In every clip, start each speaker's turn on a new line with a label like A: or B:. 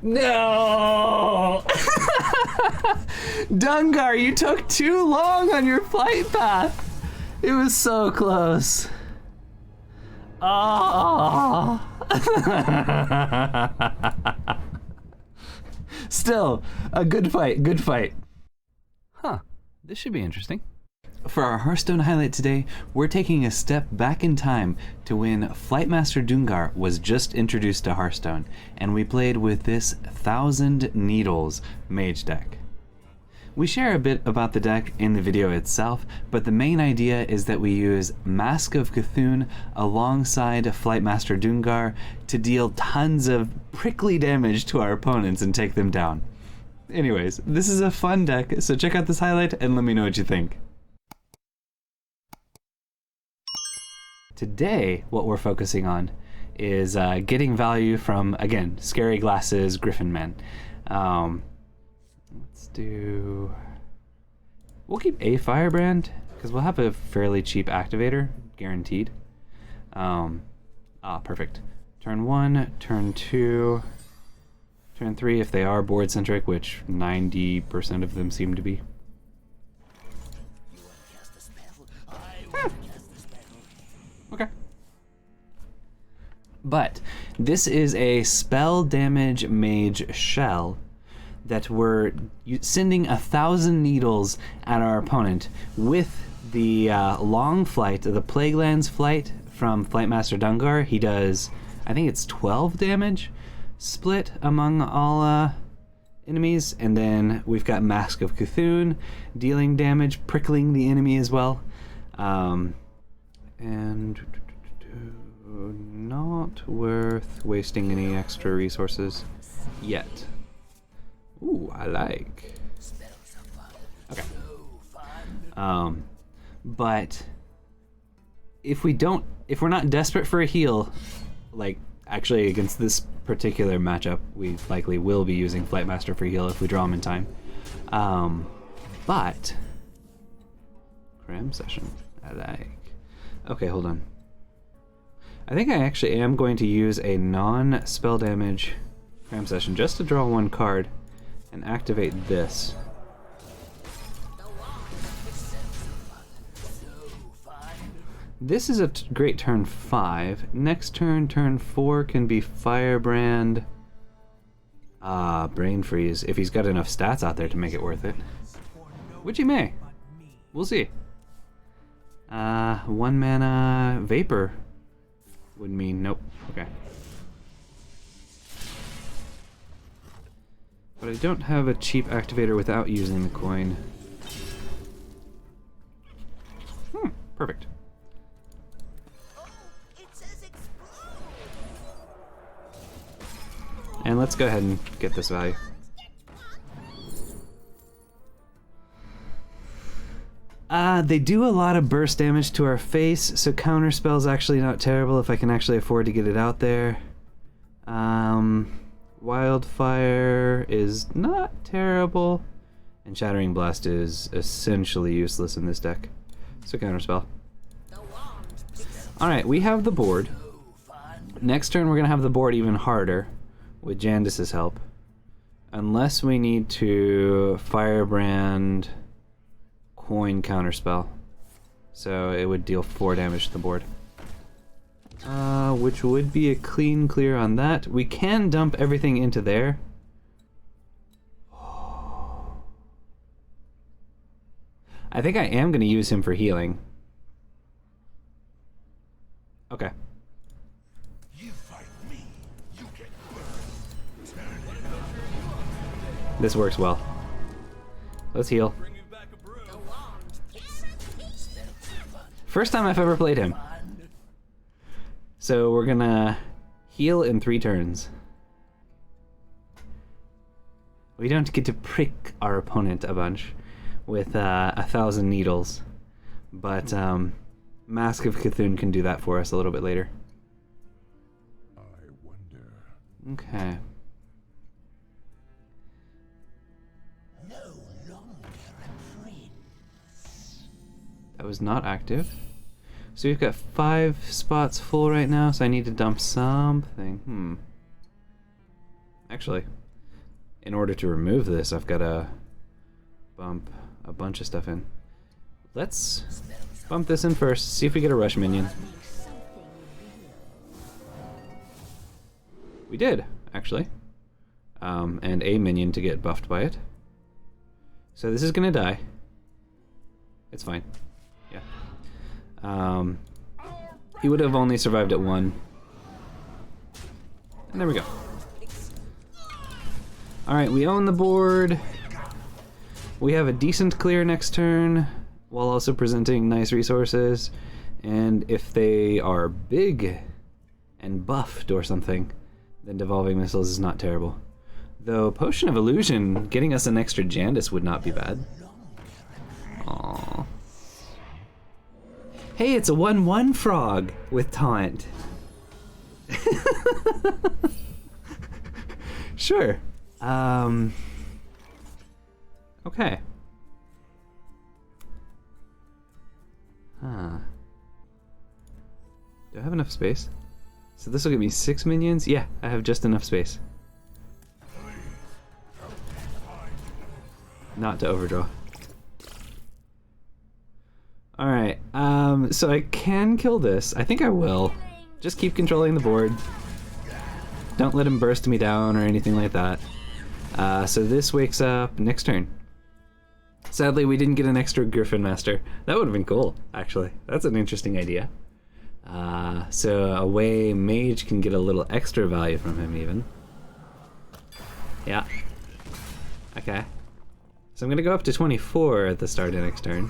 A: No! Dungar, you took too long on your flight path. It was so close. Oh. Still, a good fight, good fight. Huh, this should be interesting. For our Hearthstone highlight today, we're taking a step back in time to when Flightmaster Dungar was just introduced to Hearthstone, and we played with this 1000 Needles Mage deck. We share a bit about the deck in the video itself, but the main idea is that we use Mask of Cthulhu alongside Flightmaster Dungar to deal tons of prickly damage to our opponents and take them down. Anyways, this is a fun deck, so check out this highlight and let me know what you think. Today, what we're focusing on is getting value from, again, Scary Glasses Griffin Man. We'll keep a Firebrand, because we'll have a fairly cheap activator, guaranteed. Perfect. Turn 1, turn 2, turn 3 if they are board-centric, which 90% of them seem to be. Okay. But this is a spell damage mage shell that we're sending 1,000 needles at our opponent with the long flight, the Plaguelands flight from Flightmaster Dungar. He does, I think it's 12 damage split among all enemies, and then we've got Mask of Cthulhu dealing damage, prickling the enemy as well. And not worth wasting any extra resources yet. Ooh, I like. Okay. But if we're not desperate for a heal, like actually against this particular matchup, we likely will be using Flightmaster for heal if we draw him in time. But cram session, I like. Okay, hold on. I think I actually am going to use a non-spell damage cram session just to draw one card and activate this. This is a great turn 5. Next turn, turn 4 can be Firebrand. Brain Freeze, if he's got enough stats out there to make it worth it. Which he may. We'll see. 1 mana Vapor would mean nope. Okay. But I don't have a cheap activator without using the coin. Perfect. And let's go ahead and get this value. They do a lot of burst damage to our face, so Counterspell's actually not terrible if I can actually afford to get it out there. Wildfire is not terrible, and Shattering Blast is essentially useless in this deck. So Counterspell. Alright, we have the board. Next turn we're going to have the board even harder with Jandis's help. Unless we need to Firebrand coin Counterspell. So it would deal 4 damage to the board. Which would be a clean clear on that. We can dump everything into there. I think I am going to use him for healing. Okay. This works well. Let's heal. First time I've ever played him. So we're gonna heal in 3 turns. We don't get to prick our opponent a bunch with 1,000 needles, but Mask of Cthulhu can do that for us a little bit later.
B: I wonder.
A: Okay.
C: No longer a prince.
A: That was not active. So we've got 5 spots full right now, so I need to dump something. Actually, in order to remove this, I've got to bump a bunch of stuff in. Let's bump this in first, see if we get a rush minion. We did, actually. And a minion to get buffed by it. So this is gonna die. It's fine. Yeah. He would have only survived at 1. And there we go. Alright, we own the board. We have a decent clear next turn, while also presenting nice resources. And if they are big and buffed or something, then Devolving Missiles is not terrible. Though Potion of Illusion, getting us an extra Jandis would not be bad. Aww. Hey, it's a 1/1 frog with taunt. Sure. Okay. Huh. Do I have enough space? So this will give me 6 minions? Yeah, I have just enough space. Not to overdraw. Alright, so I can kill this. I think I will. Just keep controlling the board. Don't let him burst me down or anything like that. So this wakes up next turn. Sadly, we didn't get an extra Griffin Master. That would have been cool, actually. That's an interesting idea. So a way Mage can get a little extra value from him, even. Yeah. Okay. So I'm gonna go up to 24 at the start of next turn.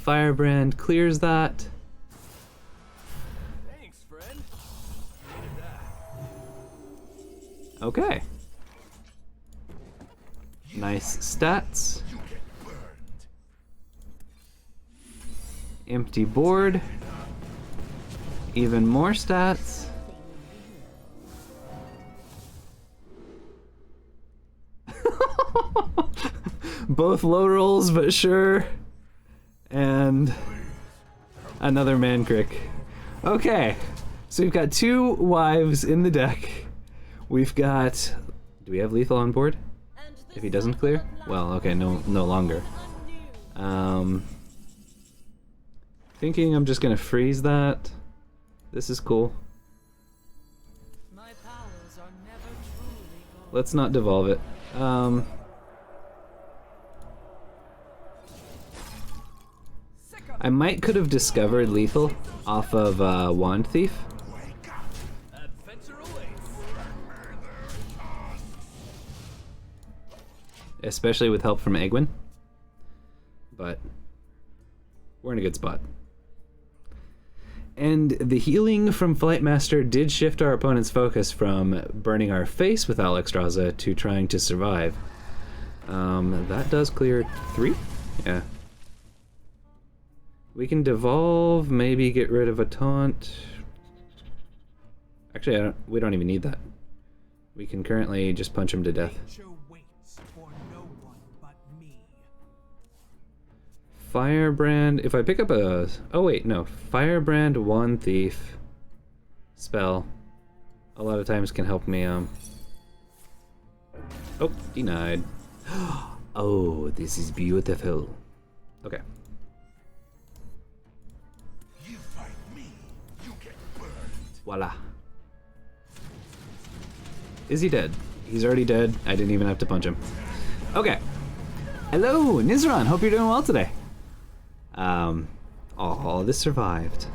A: Firebrand clears that.
D: Thanks, friend.
A: Okay. Nice stats. Empty board. Even more stats. Both low rolls, but sure. And another man crick. Okay, so we've got 2 wives in the deck. We've got... Do we have lethal on board? If he doesn't clear? Well, okay, no longer. Thinking I'm just gonna freeze that. This is cool. Let's not devolve it. I might could have discovered lethal off of Wand Thief. Especially with help from Egwin. But we're in a good spot. And the healing from Flightmaster did shift our opponent's focus from burning our face with Alexstrasza to trying to survive. That does clear 3? Yeah. We can devolve, maybe get rid of a taunt. Actually, we don't even need that. We can currently just punch him to death. Firebrand, if I pick up a... Oh wait, no. Firebrand, Wand Thief spell a lot of times can help me, Oh, denied. Oh, this is beautiful. Okay.
C: You fight me, you get burned.
A: Voila. Is he dead? He's already dead. I didn't even have to punch him. Okay. Hello, Nizran. Hope you're doing well today. Oh, this survived.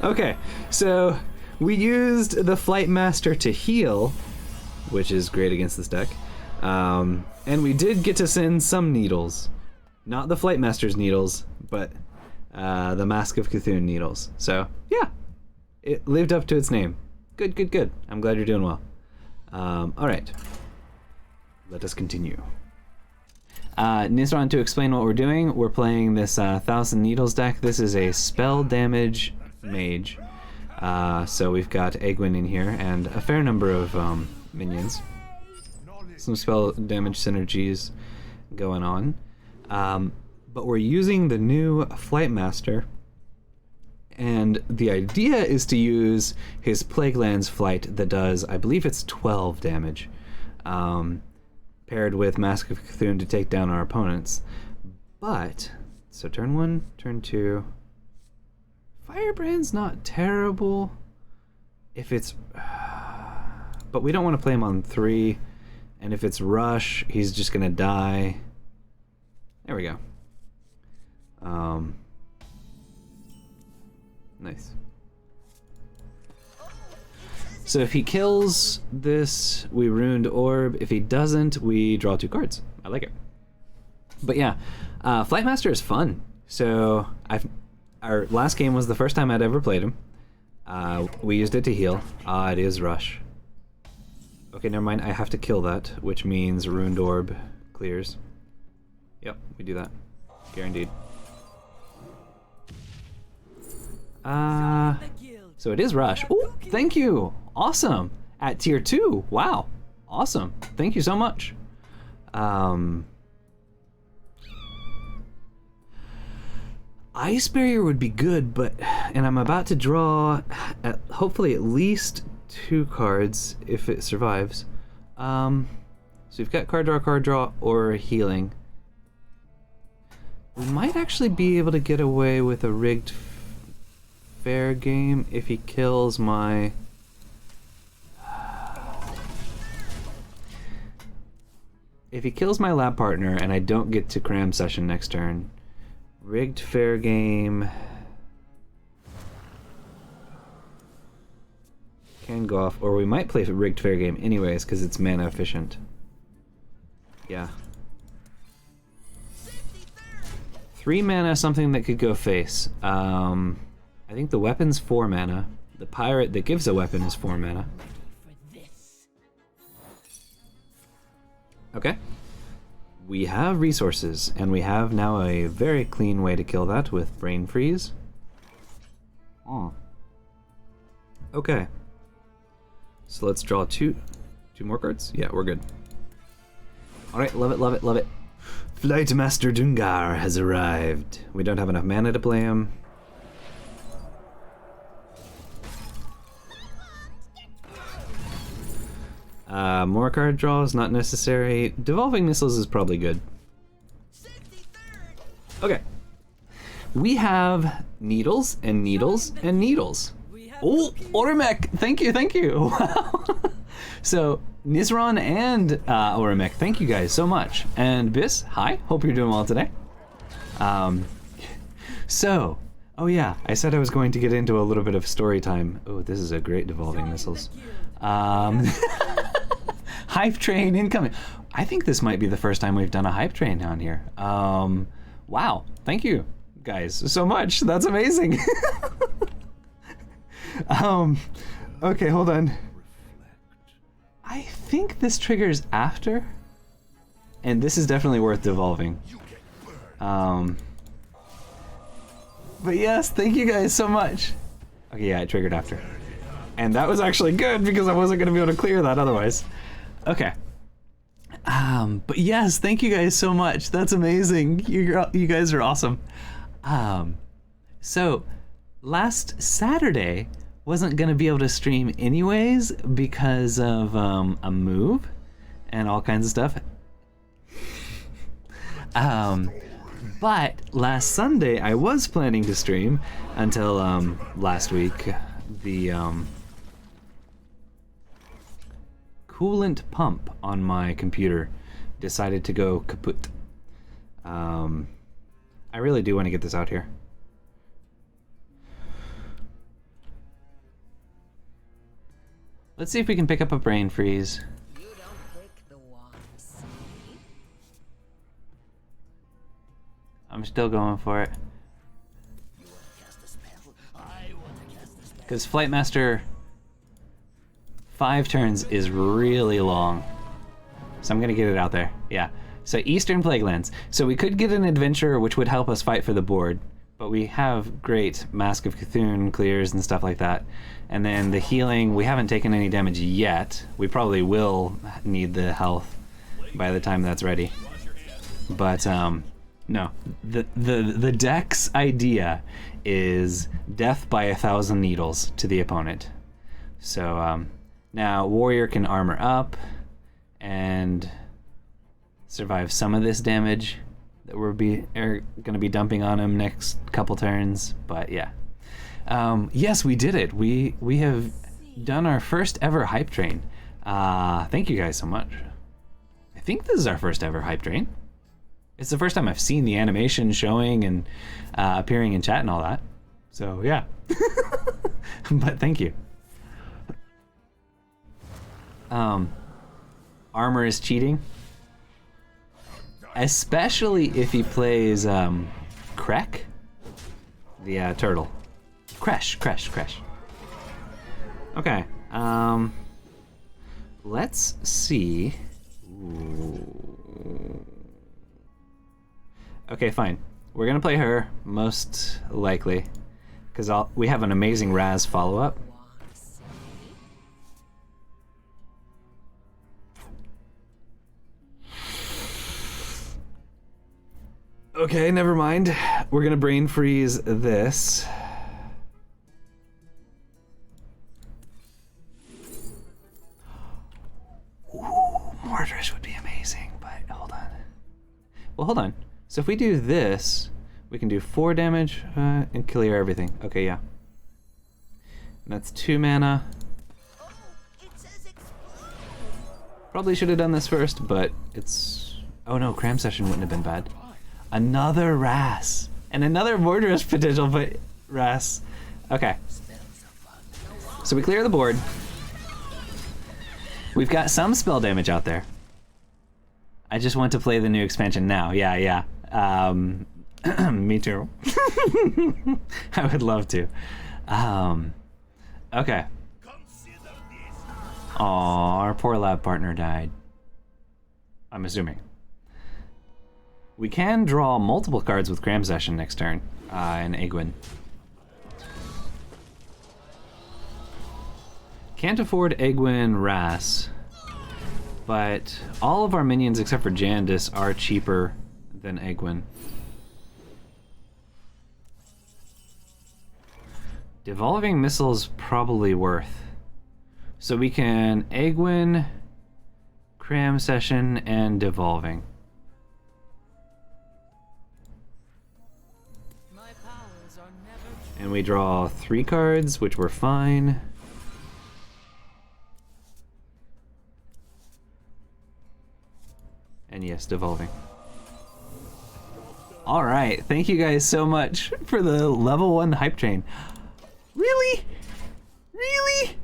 A: Okay, so we used the Flightmaster to heal, which is great against this deck. And we did get to send some needles. Not the Flightmaster's needles, but the Mask of Cthulhu needles. So, yeah, it lived up to its name. Good, good, good. I'm glad you're doing well. Alright. Let us continue. Nizran, to explain what we're doing, we're playing this 1,000 Needles deck. This is a spell damage mage. So we've got Egwin in here and a fair number of minions. Some spell damage synergies going on. But we're using the new Flightmaster, and the idea is to use his Plaguelands flight that does, I believe it's 12 damage, paired with Mask of Cthulhu to take down our opponents. But, so turn 1, turn 2. Firebrand's not terrible if it's... But we don't want to play him on 3, and if it's Rush, he's just going to die. There we go. Nice. So if he kills this, we ruined Orb. If he doesn't, we draw 2 cards. I like it. But yeah, Flightmaster is fun. So our last game was the first time I'd ever played him. We used it to heal. It is Rush. Okay, never mind. I have to kill that, which means Ruined Orb clears. Yep, we do that. Guaranteed. So it is Rush. Oh, thank you. Awesome. At tier 2. Wow. Awesome. Thank you so much. Ice Barrier would be good, but... And I'm about to draw hopefully at least 2 cards if it survives. So we've got card draw, or healing. We might actually be able to get away with a rigged fair game if he kills my... If he kills my lab partner and I don't get to cram session next turn, rigged fair game can go off, or we might play rigged fair game anyways because it's mana efficient. Yeah. 3 mana, something that could go face. I think the weapon's 4 mana. The pirate that gives a weapon is 4 mana. Okay. We have resources, and we have now a very clean way to kill that with Brain Freeze. Oh. Okay. So let's draw 2 more cards? Yeah, we're good. Alright, love it, love it, love it. Flightmaster Dungar has arrived. We don't have enough mana to play him. More card draws, not necessary. Devolving Missiles is probably good. Okay. We have needles and needles and needles. Oh, Orimek! Thank you, thank you! Wow. So, Nizran and Orimek, thank you guys so much. And Bis, hi, hope you're doing well today. So, oh yeah, I said I was going to get into a little bit of story time. Oh, this is a great Devolving Missiles. Hype train incoming. I think this might be the first time we've done a hype train on here. Wow, thank you guys so much. That's amazing. Okay, hold on. I think this triggers after, and this is definitely worth devolving. But yes, thank you guys so much. Okay, yeah, it triggered after. And that was actually good because I wasn't going to be able to clear that otherwise. Okay. But yes, thank you guys so much. That's amazing. You guys are awesome. So, last Saturday wasn't going to be able to stream anyways because of a move and all kinds of stuff. But last Sunday I was planning to stream until last week. The coolant pump on my computer decided to go kaput. I really do want to get this out here. Let's see if we can pick up a Brain Freeze.
D: You don't break the wands.
A: I'm still going for it.
D: You want to cast a spell? I want to cast a spell.
A: Because Flightmaster 5 turns is really long. So I'm gonna get it out there. Yeah. So Eastern Plaguelands. So we could get an adventurer which would help us fight for the board, but we have great Mask of Cthulhu clears and stuff like that. And then the healing, we haven't taken any damage yet. We probably will need the health by the time that's ready. But no. The deck's idea is death by 1,000 needles to the opponent. So now warrior can armor up and survive some of this damage that we're gonna be dumping on him next couple turns. But yeah, yes, we did it. We have done our first ever hype train. Thank you guys so much. I think this is our first ever hype train. It's the first time I've seen the animation showing and appearing in chat and all that. So yeah, but thank you. Armor is cheating. Especially if he plays Krek, the turtle. Crash. Okay. Let's see. Ooh. Okay, fine. We're gonna play her most likely, because we have an amazing Raz follow-up. Okay, never mind. We're gonna brain freeze this. Ooh, Mordorish would be amazing, but hold on. Well, hold on. So if we do this, we can do 4 damage and clear everything. Okay, yeah. And that's 2 mana.
D: Oh, it says explode.
A: Probably should have done this first, but it's... Oh no, Cram Session wouldn't have been bad. Another Ras. And another Mordorish potential, but Ras. Okay. So we clear the board. We've got some spell damage out there. I just want to play the new expansion now. Yeah. Me too. I would love to. Okay. Aw, our poor lab partner died. I'm assuming. We can draw multiple cards with Cram Session next turn, in Egwin. Can't afford Egwin Ras, but all of our minions except for Jandis are cheaper than Egwin. Devolving Missile's probably worth. So we can Egwin, Cram Session, and Devolving. And we draw 3 cards, which were fine. And yes, devolving. All right, thank you guys so much for the level 1 hype train. Really? Really?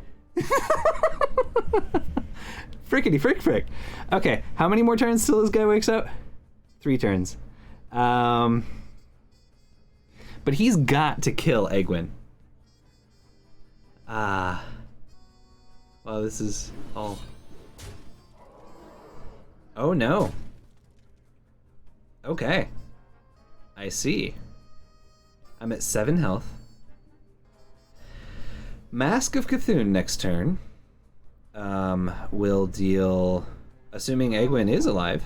A: Frickety frick. Okay, how many more turns till this guy wakes up? 3 turns. But he's got to kill Egwin. Well, this is all... Oh no. Okay. I see. I'm at 7 health. Mask of Cthulhu next turn will deal... Assuming Egwin is alive.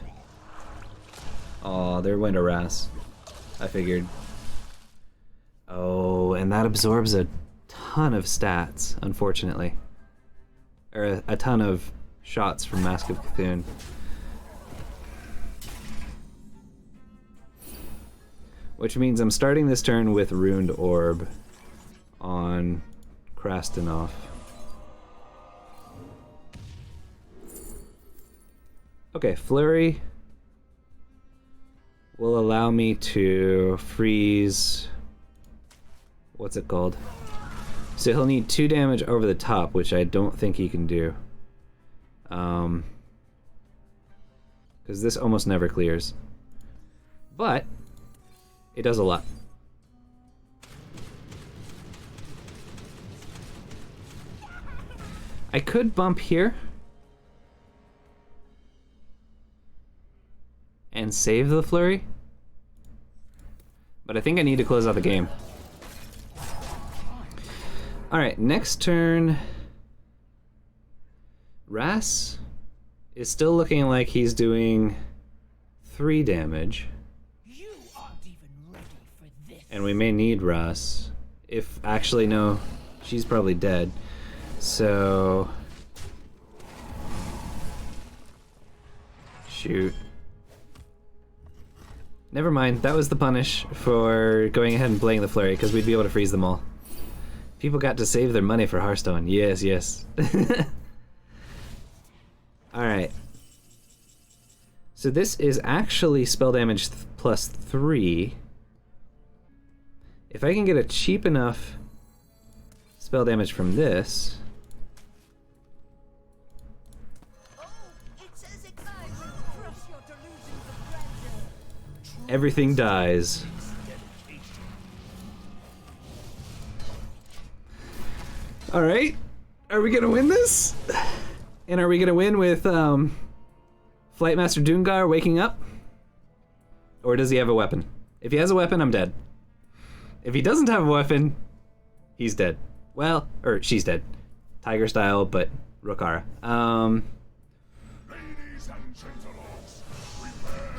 A: Oh, there went a Ras. I figured. Oh, and that absorbs a ton of stats, unfortunately. Or a ton of shots from Mask of Cthulhu. Which means I'm starting this turn with Ruined Orb on Krastenov. Okay, Flurry will allow me to freeze... What's it called? So he'll need 2 damage over the top, which I don't think he can do. Because this almost never clears. But it does a lot. I could bump here and save the flurry, but I think I need to close out the game. Alright, next turn, Ras is still looking like he's doing 3 damage.
C: You
A: And we may need Russ. If actually no, she's probably dead. So shoot. Never mind, that was the punish for going ahead and playing the flurry, because we'd be able to freeze them all. People got to save their money for Hearthstone. Yes, yes. Alright. So this is actually spell damage plus 3. If I can get a cheap enough spell damage from this... everything dies. Alright, are we gonna win this? And are we gonna win with Flightmaster Dungar waking up? Or does he have a weapon? If he has a weapon, I'm dead. If he doesn't have a weapon, he's dead. Well, or she's dead. Tiger style, but Rokara.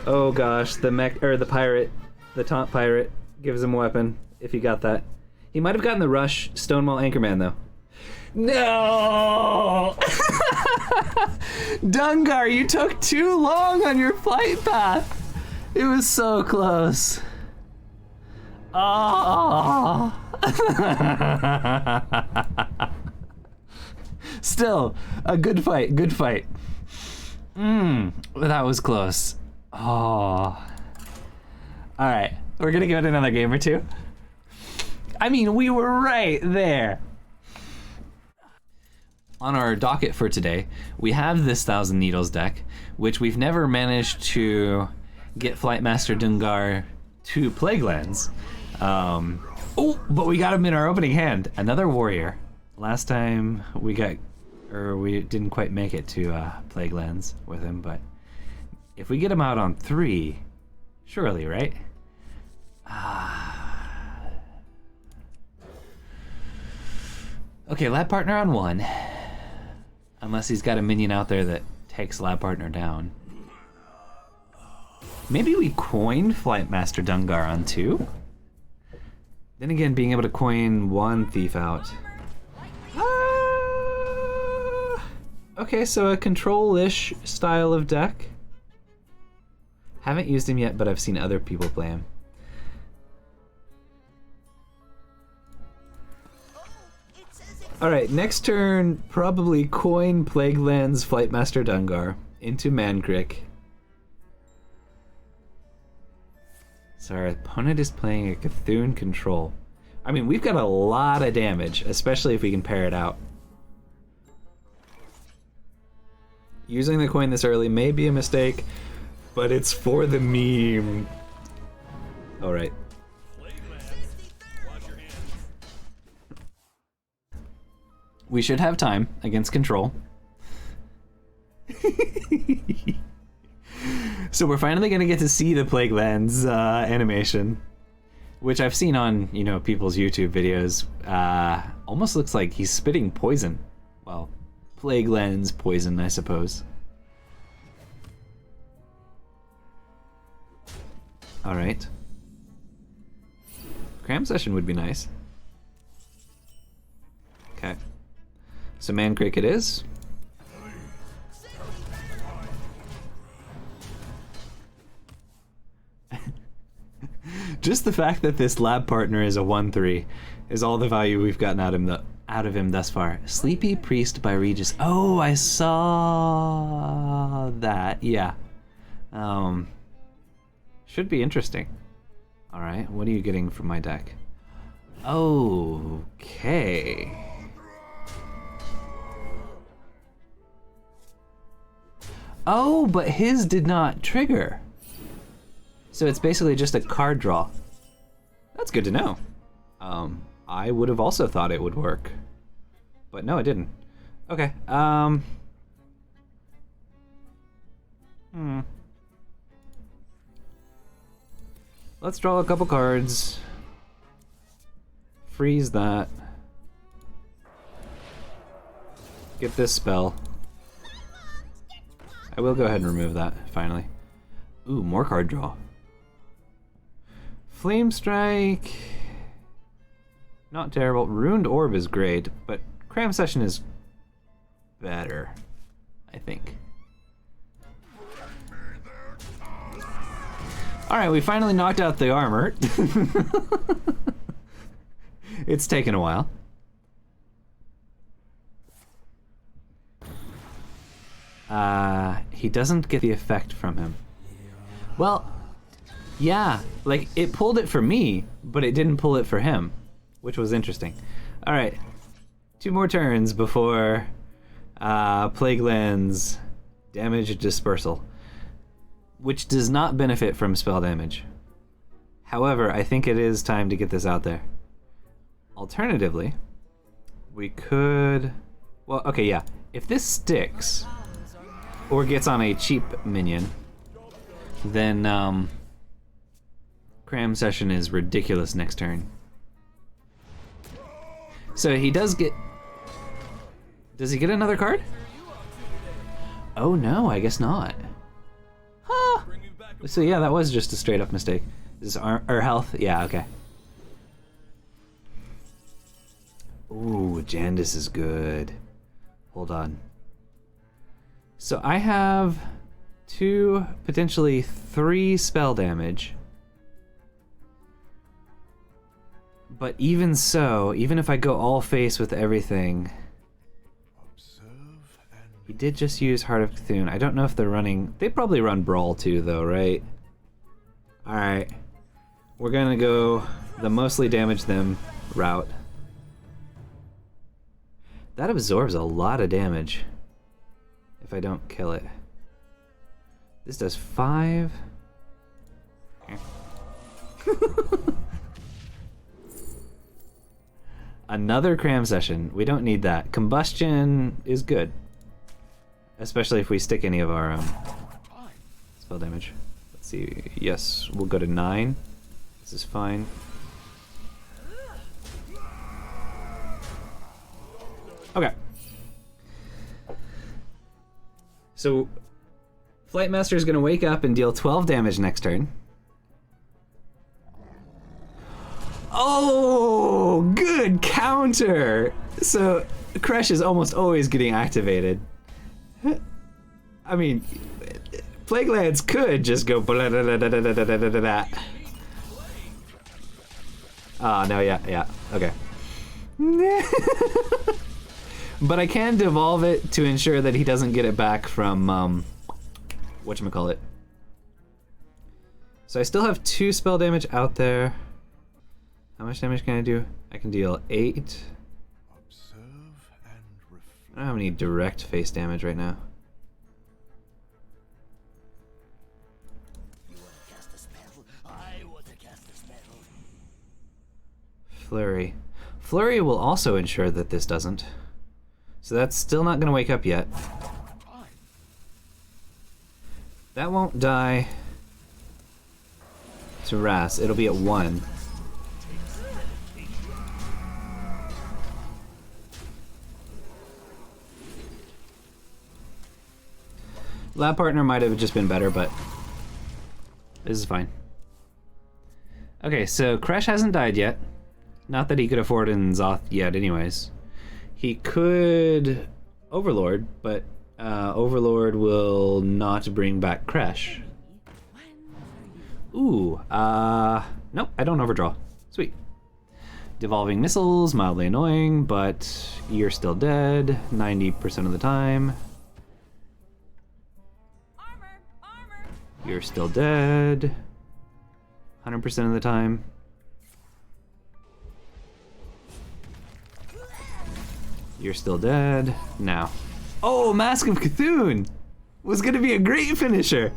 A: Oh gosh, the mech or the pirate, the taunt pirate gives him a weapon if he got that. He might have gotten the rush Stonewall Anchorman though. No! Dungar, you took too long on your flight path. It was so close. Oh. Still, a good fight, good fight. That was close. Oh. Alright, we're gonna give it another game or two. I mean, we were right there. On our docket for today, we have this Thousand Needles deck, which we've never managed to get Flightmaster Dungar to Plaguelands. Oh, but we got him in our opening hand. Another warrior. Last time we didn't quite make it to Plaguelands with him, but if we get him out on 3, surely, right? Okay, lab partner on 1. Unless he's got a minion out there that takes lab partner down. Maybe we coin Flightmaster Dungar on 2? Then again, being able to coin 1 thief out. Okay, so a control-ish style of deck. Haven't used him yet, but I've seen other people play him. Alright, next turn, probably coin Plaguelands Flightmaster Dungar into Mankrik. So our opponent is playing a Cthulhu control. I mean, we've got a lot of damage, especially if we can pair it out. Using the coin this early may be a mistake, but it's for the meme. Alright. We should have time against control. So we're finally gonna get to see the Plaguelands animation, which I've seen on, you know, people's YouTube videos. Almost looks like he's spitting poison. Well, Plaguelands poison, I suppose. All right. Cram session would be nice. Okay. So Mankrik it is. Just the fact that this lab partner is a 1/3 is all the value we've gotten out of him thus far. Sleepy Priest by Regis. Oh, I saw that. Yeah. Should be interesting. All right, what are you getting from my deck? Okay. Oh, but his did not trigger. So it's basically just a card draw. That's good to know. I would have also thought it would work. But no, it didn't. Okay, Let's draw a couple cards. Freeze that. Get this spell. I will go ahead and remove that, finally. Ooh, more card draw. Flame Strike, not terrible. Ruined Orb is great, but Cram Session is better, I think. Alright, we finally knocked out the armor. It's taken a while. He doesn't get the effect from him. Well, yeah, like it pulled it for me, but it didn't pull it for him, which was interesting. Alright, 2 more turns before Plague Lands damage dispersal, which does not benefit from spell damage. However, I think it is time to get this out there. Alternatively, we could... Well, okay, yeah. If this sticks, or gets on a cheap minion, then Cram Session is ridiculous next turn. So he does get... Does he get another card? Oh no, I guess not. Huh. So yeah, that was just a straight up mistake. Is our health? Yeah, okay. Ooh, Jandis is good. Hold on. So I have 2, potentially 3 spell damage. But even so, even if I go all face with everything... He did just use Heart of Cthulhu. I don't know if they're running... They probably run Brawl too, though, right? Alright. We're gonna go the mostly damage them route. That absorbs a lot of damage if I don't kill it. This does 5. Another Cram Session. We don't need that. Combustion is good. Especially if we stick any of our spell damage. Let's see. Yes, we'll go to 9. This is fine. Okay. So, Flightmaster is going to wake up and deal 12 damage next turn. Oh, good counter! So, Crush is almost always getting activated. I mean, Plague Lands could just go blah, blah, blah, blah, blah, blah, blah, blah, blah. Oh, no, yeah, okay. But I can devolve it to ensure that he doesn't get it back from, whatchamacallit. So I still have 2 spell damage out there. How much damage can I do? I can deal 8. I don't have any direct face damage right now.
D: You want to cast a spell? I want to cast a spell.
A: Flurry. Flurry will also ensure that this doesn't. So that's still not going to wake up yet. That won't die to Ras. It'll be at 1. Lab Partner might have just been better, but this is fine. Okay, so Kresh hasn't died yet. Not that he could afford in Zoth yet anyways. He could Overlord, but Overlord will not bring back Kresh. Ooh, nope, I don't overdraw. Sweet. Devolving Missiles, mildly annoying, but you're still dead 90% of the time. You're still dead 100% of the time. You're still dead now. Oh, Mask of Cthulhu was gonna be a great finisher.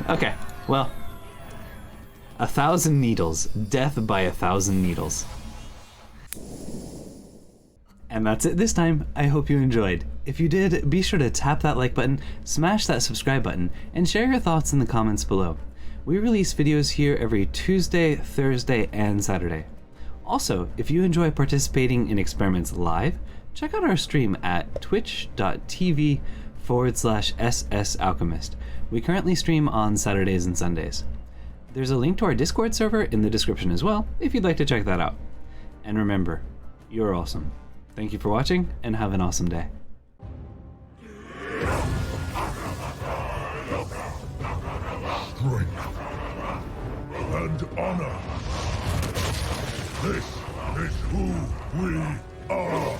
A: Okay, well, 1,000 needles, death by 1,000 needles. And that's it this time. I hope you enjoyed. If you did, be sure to tap that like button, smash that subscribe button, and share your thoughts in the comments below. We release videos here every Tuesday, Thursday, and Saturday. Also, if you enjoy participating in experiments live, check out our stream at twitch.tv/SSAlchemist. We currently stream on Saturdays and Sundays. There's a link to our Discord server in the description as well, if you'd like to check that out. And remember, you're awesome. Thank you for watching, and have an awesome day.
B: Strength and honor. This is who we are.